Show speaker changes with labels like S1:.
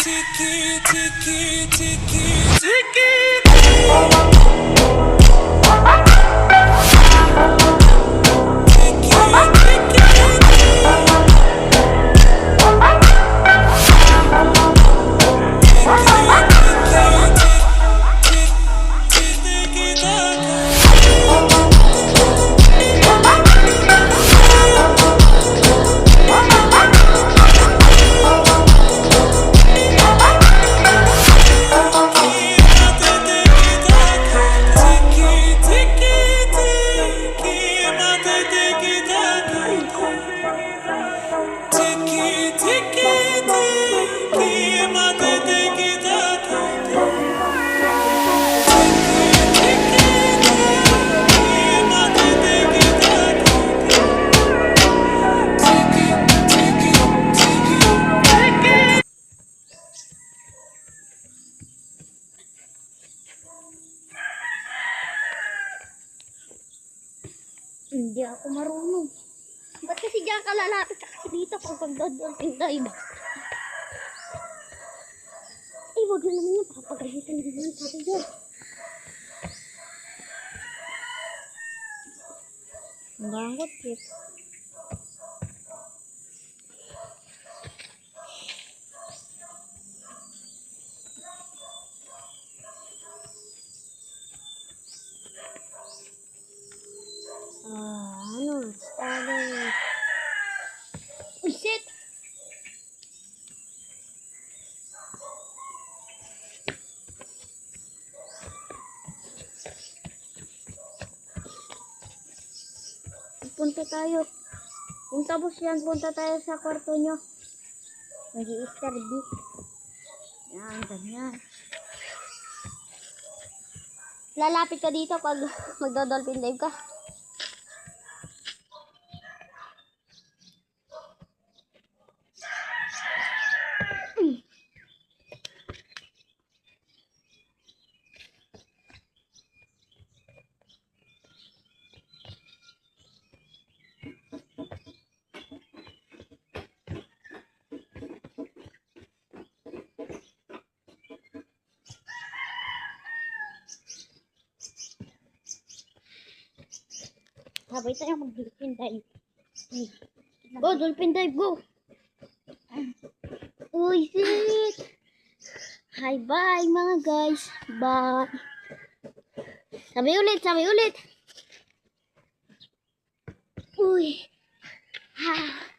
S1: Tiki, tiki, tiki, tiki.
S2: Hindi ako marunong. Ba't kasi diyan ka lalapit kasi dito pag pagdodolphin dive? Ay, wag na naman yun. Papagalitan naman sabi dyan. Ang bangot eh. Ano? Starter. Shit! Punta tayo. Kung tapos yan, punta tayo sa kwarto nyo. Mag-i-star B. Yan, ganyan. Lalapit ka dito pag magdodolphin dive ka. Sabay tayo mag-dolphin dive. Go, dolphin dive, go! Uy, shit! Hi, bye mga guys. Bye. Sabi ulit, sabi ulit. Uy. Ha.